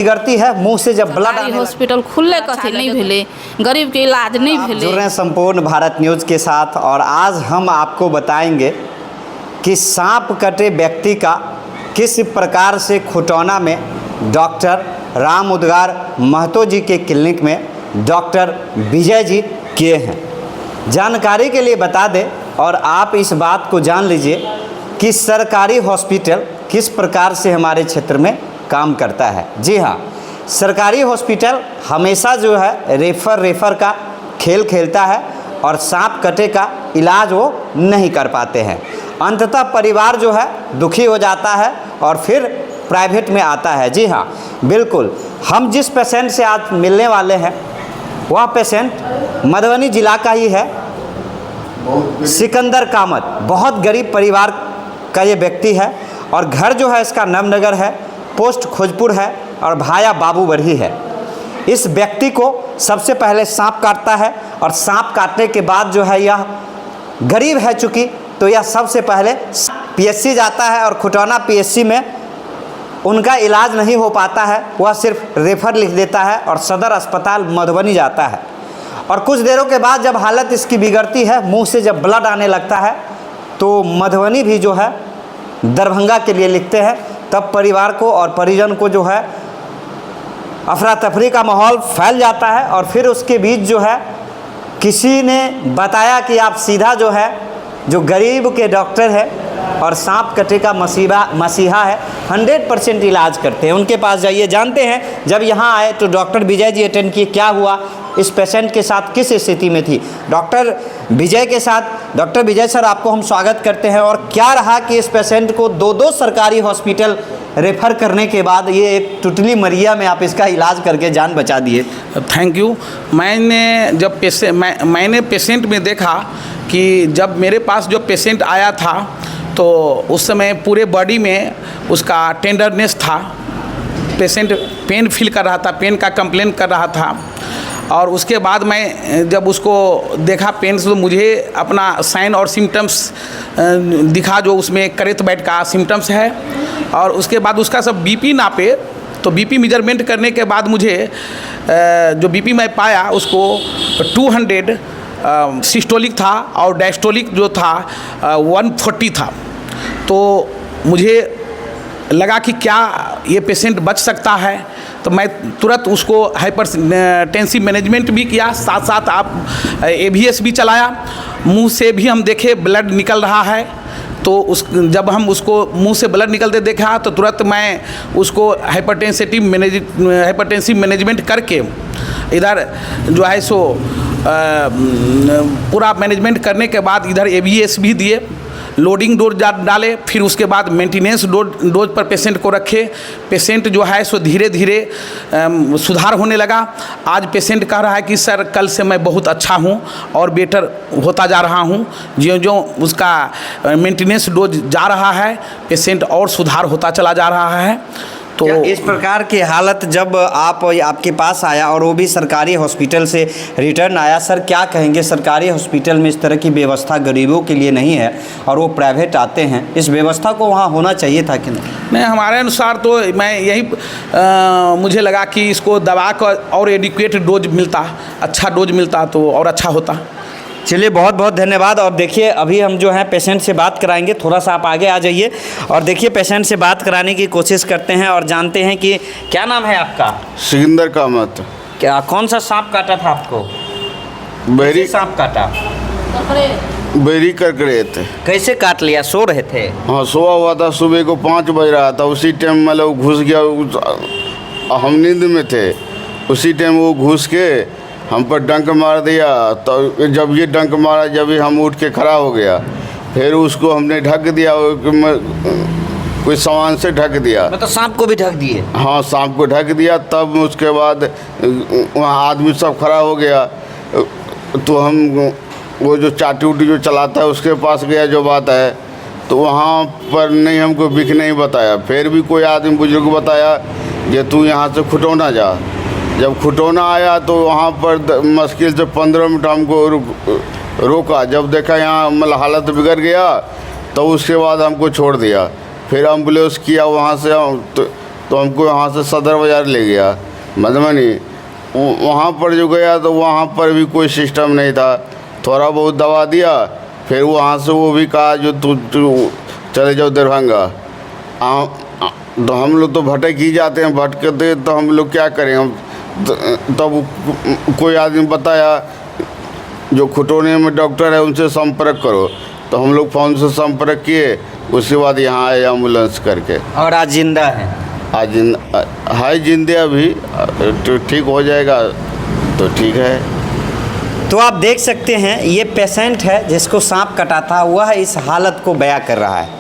बिगड़ती है मुंह से जब ब्लड आने हॉस्पिटल खुले कथी नहीं भेले, गरीब के इलाज नहीं भेले। जुड़ रहे हैं संपूर्ण भारत न्यूज़ के साथ और आज हम आपको बताएंगे कि सांप कटे व्यक्ति का किस प्रकार से खुटौना में डॉक्टर राम उद्गार महतो जी के क्लिनिक में डॉक्टर विजय जी किए हैं। जानकारी के लिए बता दें और आप इस बात को जान लीजिए कि सरकारी हॉस्पिटल किस प्रकार से हमारे क्षेत्र में काम करता है। जी हाँ, सरकारी हॉस्पिटल हमेशा जो है रेफर का खेल खेलता है और सांप कटे का इलाज वो नहीं कर पाते हैं। अंततः परिवार जो है दुखी हो जाता है और फिर प्राइवेट में आता है। जी हाँ, बिल्कुल, हम जिस पेशेंट से आज मिलने वाले हैं वह पेशेंट मधुबनी जिला का ही है, सिकंदर कामत। बहुत गरीब परिवार का ये व्यक्ति है और घर जो है इसका नवनगर है, पोस्ट खोजपुर है और भाया बाबू बरही है। इस व्यक्ति को सबसे पहले सांप काटता है और सांप काटने के बाद जो है यह गरीब है चूँकि, तो यह सबसे पहले पीएचसी जाता है और खुटौना पीएचसी में उनका इलाज नहीं हो पाता है, वह सिर्फ रेफर लिख देता है और सदर अस्पताल मधुबनी जाता है। और कुछ देरों के बाद जब हालत इसकी बिगड़ती है, मुंह से जब ब्लड आने लगता है, तो मधुबनी भी जो है दरभंगा के लिए लिखते हैं। तब परिवार को और परिजन को जो है अफरा तफरी का माहौल फैल जाता है और फिर उसके बीच जो है किसी ने बताया कि आप सीधा जो है जो गरीब के डॉक्टर है और सांप कटे का मसीहा है, 100% इलाज करते हैं, उनके पास जाइए। जानते हैं जब यहाँ आए तो डॉक्टर विजय जी अटेंड किए, क्या हुआ, इस पेशेंट के साथ किस स्थिति में थी। डॉक्टर विजय के साथ, डॉक्टर विजय सर आपको हम स्वागत करते हैं। और क्या रहा कि इस पेशेंट को दो सरकारी हॉस्पिटल रेफ़र करने के बाद ये एक टुटली मरिया में आप इसका इलाज करके जान बचा दिए। Thank you. मैंने पेशेंट में देखा कि जब मेरे पास जो पेशेंट आया था तो उस समय पूरे बॉडी में उसका टेंडरनेस था, पेशेंट पेन फील कर रहा था, पेन का कंप्लेन कर रहा था। और उसके बाद मैं जब उसको देखा पेन से, तो मुझे अपना साइन और सिम्टम्स दिखा जो उसमें करेत बैठ का सिम्टम्स है। और उसके बाद उसका सब बीपी नापे, तो बीपी मेजरमेंट करने के बाद मुझे जो बीपी मैं पाया उसको 200 सिस्टोलिक था और डायस्टोलिक जो था 140 था। तो मुझे लगा कि क्या ये पेशेंट बच सकता है, तो मैं तुरंत उसको हाइपरटेंसिव मैनेजमेंट भी किया, साथ साथ आप AVS भी चलाया। मुंह से भी हम देखे ब्लड निकल रहा है, तो जब हम उसको मुंह से ब्लड निकलते देखा तो तुरंत मैं उसको हाइपरटेंसिव मैनेजमेंट करके इधर जो है सो पूरा मैनेजमेंट करने के बाद इधर AVS भी दिए, लोडिंग डोज डाले, फिर उसके बाद मेंटेनेंस डोज पर पेशेंट को रखे। पेशेंट जो है सो धीरे धीरे सुधार होने लगा। आज पेशेंट कह रहा है कि सर कल से मैं बहुत अच्छा हूँ और बेटर होता जा रहा हूँ। जो उसका मेंटेनेंस डोज जा रहा है, पेशेंट और सुधार होता चला जा रहा है। तो इस प्रकार की हालत जब आपके पास आया और वो भी सरकारी हॉस्पिटल से रिटर्न आया, सर क्या कहेंगे, सरकारी हॉस्पिटल में इस तरह की व्यवस्था गरीबों के लिए नहीं है और वो प्राइवेट आते हैं, इस व्यवस्था को वहाँ होना चाहिए था कि नहीं? हमारे अनुसार तो मैं यही मुझे लगा कि इसको दवा का और एडिक्वेट डोज मिलता, अच्छा डोज मिलता तो और अच्छा होता। चलिए, बहुत बहुत धन्यवाद। और देखिए अभी हम जो है पेशेंट से बात कराएंगे, थोड़ा सा आप आगे आ जाइए और देखिए पेशेंट से बात कराने की कोशिश करते हैं और जानते हैं कि क्या नाम है आपका। सिकंदर कामत। क्या कौन सा सांप काटा था आपको? बहरी सांप काटा? बहरी करकरे थे। कैसे काट लिया, सो रहे थे? हाँ, सोया हुआ था, सुबह को 5 बज रहा था, उसी टाइम मतलब घुस गया, हम नींद में थे, उसी टाइम वो घुस के हम पर डंक मार दिया। तो जब ये डंक मारा, जब हम उठ के खड़ा हो गया, फिर उसको हमने ढक दिया, कोई सामान से ढक दिया। मतलब सांप को भी ढक दिए? हाँ, सांप को ढक दिया। तब उसके बाद वहाँ आदमी सब खड़ा हो गया, तो हम वो जो चाटी उटी जो चलाता है उसके पास गया, जो बात है, तो वहाँ पर नहीं हमको बिख नहीं बताया। फिर भी कोई आदमी बुजुर्ग बताया कि तू यहाँ से खुटौना जा। जब खुटौना आया तो वहाँ पर मुश्किल से 15 मिनट हमको रोका। जब देखा यहाँ मतलब हालत बिगड़ गया, तो उसके बाद हमको छोड़ दिया। फिर एम्बुलेंस किया वहाँ से, तो हमको यहाँ से सदर बाज़ार ले गया मधुबनी। वहाँ पर जो गया तो वहाँ पर भी कोई सिस्टम नहीं था, थोड़ा बहुत दवा दिया, फिर वहाँ से वो भी कहा जो तू चले जाओ दरभंगा। तो हम लोग तो भटक ही जाते हैं, भटकते तो हम लोग क्या करें। हम तब कोई आदमी बताया जो खुटोने में डॉक्टर है उनसे संपर्क करो, तो हम लोग फ़ोन से संपर्क किए, उसके बाद यहाँ आए एम्बुलेंस करके। और आज जिंदा है? आज हाई जिंदे अभी, तो ठीक हो जाएगा तो ठीक है। तो आप देख सकते हैं ये पेशेंट है जिसको सांप कटा था, वह इस हालत को बयां कर रहा है।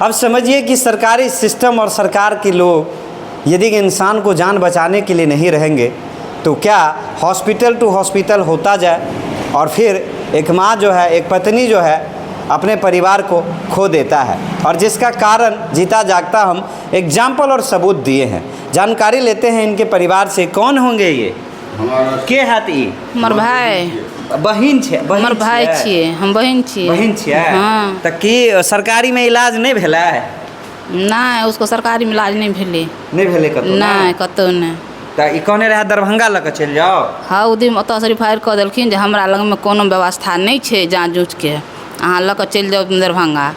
अब समझिए कि सरकारी सिस्टम और सरकार के लोग यदि इंसान को जान बचाने के लिए नहीं रहेंगे तो क्या हॉस्पिटल टू हॉस्पिटल होता जाए और फिर एक माँ जो है, एक पत्नी जो है अपने परिवार को खो देता है। और जिसका कारण जीता जागता हम एग्जाम्पल और सबूत दिए हैं। जानकारी लेते हैं इनके परिवार से। कौन होंगे ये? के हाथ ई? हमर भाई बहिन छे? हमर भाई छिए, हम बहन छिए। बहिन छिए? हाँ। तो की सरकारी में इलाज नहीं भेला है? नहीं, उसको सरकारी में इलाज नहीं भेले। नहीं भेले कतौ? नहीं, कतौ नहीं। तो ई कहने रहे दरभंगा लऽ कऽ चलि जाओ। हाँ, ओ दिन ओतऽ से रिफायर कऽ देलखिन जे हमरा लग में कोनो व्यवस्था नहीं छै जाँच जूझ के, अहाँ लऽ कऽ चलि जाउ दरभंगा।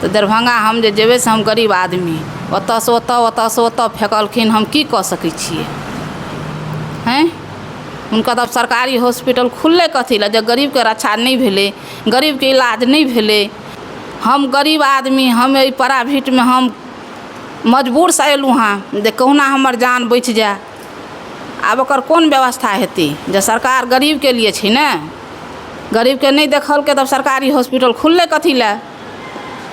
तो दरभंगा हम जे जेबै से हम गरीब आदमी, ओतऽ से ओतऽ फेंकलखिन, हम की कऽ सकै छियै हैं? हुनका तब सरकारी हॉस्पिटल खुलले कथी लए, जब गरीब के रक्षा नहीं भेले, गरीब के इलाज नहीं भेले। हम गरीब आदमी, हम ई प्राइवेट में हम मजबूर से अयलहुँ हाँ जे कहुना हमर जान बचि जाए। आब ओकर कोन व्यवस्था हेतै जे सरकार गरीब के लिए छै ने, गरीब के नहीं देखलकै तब सरकारी हॉस्पिटल खुलले कथी लए।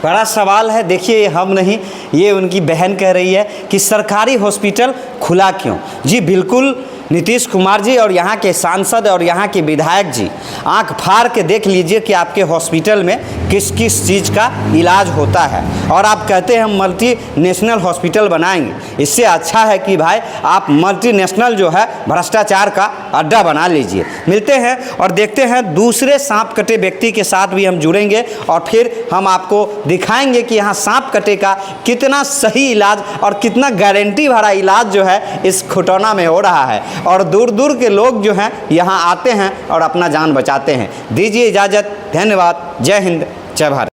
बड़ा सवाल है। देखिए हम नहीं, ये उनकी बहन कह रही है कि सरकारी हॉस्पिटल खुला क्यों। जी बिल्कुल, नीतीश कुमार जी और यहाँ के सांसद और यहाँ के विधायक जी आंख फाड़ के देख लीजिए कि आपके हॉस्पिटल में किस किस चीज़ का इलाज होता है। और आप कहते हैं हम मल्टी नेशनल हॉस्पिटल बनाएंगे। इससे अच्छा है कि भाई आप मल्टी नेशनल जो है भ्रष्टाचार का अड्डा बना लीजिए। मिलते हैं और देखते हैं दूसरे सांप कटे व्यक्ति के साथ भी हम जुड़ेंगे और फिर हम आपको दिखाएंगे कि यहाँ सांप कटे का कितना सही इलाज और कितना गारंटी भरा इलाज जो है इस खुटौना में हो रहा है। और दूर दूर के लोग जो हैं यहाँ आते हैं और अपना जान बचाते हैं। दीजिए इजाज़त, धन्यवाद, जय हिंद, जय भारत।